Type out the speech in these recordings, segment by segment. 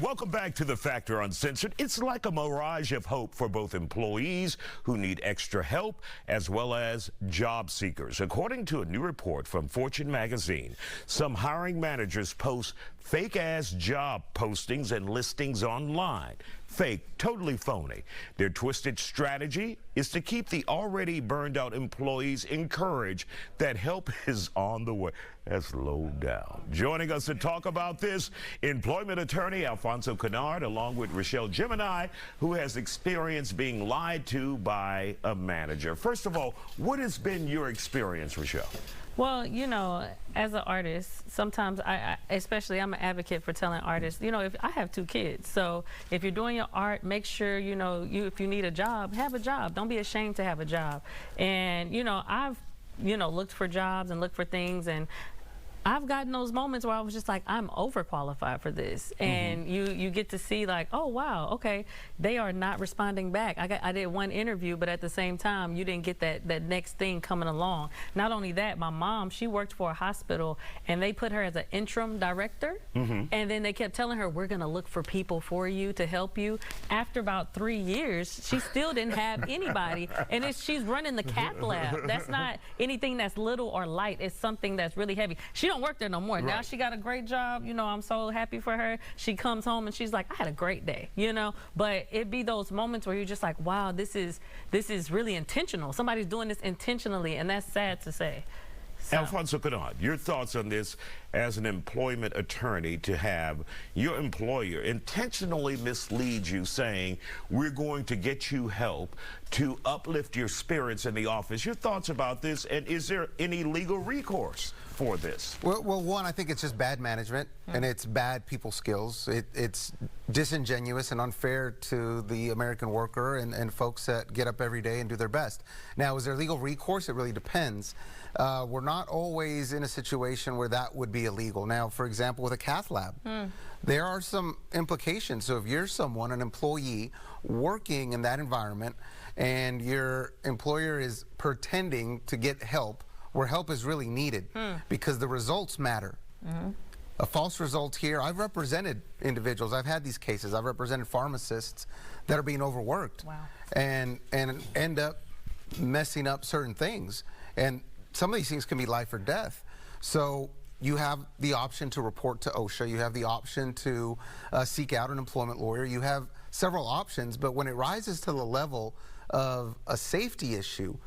Welcome back to The Factor Uncensored. It's like a mirage of hope for both employees who need extra help as well as job seekers. According to a new report from Fortune magazine, some hiring managers post fake-ass job postings and listings online. Fake, totally phony. Their twisted strategy is to keep the already burned out employees encouraged that help is on the way. That's low down. Joining us to talk about this, employment attorney Alfonso Kennard, along with Rochelle Gemini, who has experience being lied to by a manager. First of all, what has been your experience, Rochelle? Well, you know, as an artist, sometimes especially I'm an advocate for telling artists, you know, if I have 2 kids, so if you're doing your art, make sure, you know, if you need a job, have a job. Don't be ashamed to have a job. And, you know, I've, looked for jobs and looked for things, and I've gotten those moments where I was just like, I'm overqualified for this. And you get to see like, oh, wow, okay, they are not responding back. I did one interview, but at the same time, you didn't get that next thing coming along. Not only that, my mom, she worked for a hospital, and they put her as an interim director. And then they kept telling her, we're going to look for people for you to help you. After about 3 years, she still didn't have anybody. And she's running the cath lab. That's not anything that's little or light. It's something that's really heavy. She don't work there no more. Right. Now she got a great job. You know, I'm so happy for her. She comes home and she's like, I had a great day, you know. But it be those moments where you're just like, wow, this is really intentional. Somebody's doing this intentionally, and that's sad to say. So. Alfonso Kennard, your thoughts on this as an employment attorney, to have your employer intentionally mislead you saying, we're going to get you help to uplift your spirits in the office. Your thoughts about this, and is there any legal recourse for this? Well, one, I think it's just bad management, and it's bad people skills. It's disingenuous and unfair to the American worker and folks that get up every day and do their best. Now, is there legal recourse? It really depends. We're not always in a situation where that would be illegal. Now, for example, with a cath lab, there are some implications. So if you're someone, an employee, working in that environment, and your employer is pretending to get help where help is really needed because the results matter. A false result here. I've represented individuals. I've had these cases. I've represented pharmacists that are being overworked. Wow. and end up messing up certain things. And some of these things can be life or death. So you have the option to report to OSHA. You have the option to seek out an employment lawyer. You have several options, but when it rises to the level of a safety issue,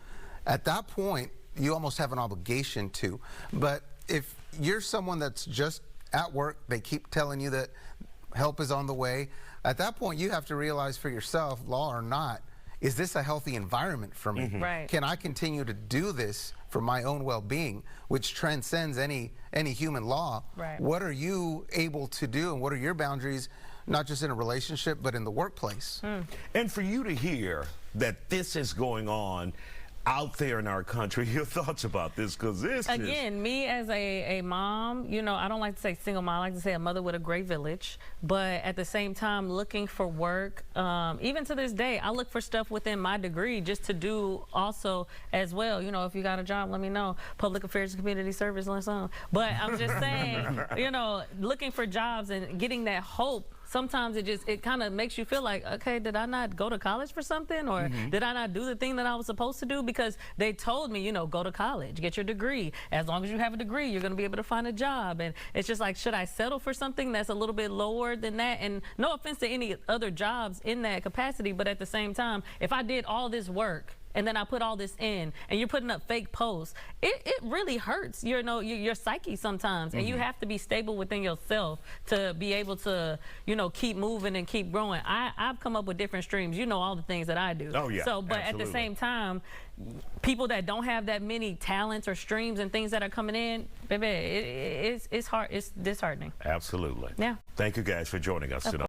at that point, you almost have an obligation to. But if you're someone that's just at work, they keep telling you that help is on the way, at that point, you have to realize for yourself, law or not, is this a healthy environment for me? Right. Can I continue to do this for my own well-being, which transcends any human law? Right. What are you able to do, and what are your boundaries, not just in a relationship, but in the workplace? And for you to hear that this is going on out there in our country, your thoughts about this? Because this again, me as a mom, you know, I don't like to say single mom, I like to say a mother with a great village, but at the same time looking for work, even to this day, I look for stuff within my degree just to do also as well. You know, if you got a job, let me know. Public affairs and community service, let us know. But I'm just saying, you know, looking for jobs and getting that hope. Sometimes it kind of makes you feel like, okay, did I not go to college for something, or did I not do the thing that I was supposed to do? Because they told me, you know, go to college, get your degree. As long as you have a degree, you're going to be able to find a job. And it's just like, should I settle for something that's a little bit lower than that? And no offense to any other jobs in that capacity, but at the same time, if I did all this work and then I put all this in, and you're putting up fake posts, it really hurts, you know, your psyche sometimes. And you have to be stable within yourself to be able to, you know, keep moving and keep growing. I've come up with different streams. You know all the things that I do. Oh, yeah. So, but absolutely. at the same time, people that don't have that many talents or streams and things that are coming in, baby, it's hard. It's disheartening. Absolutely. Yeah. Thank you guys for joining us tonight.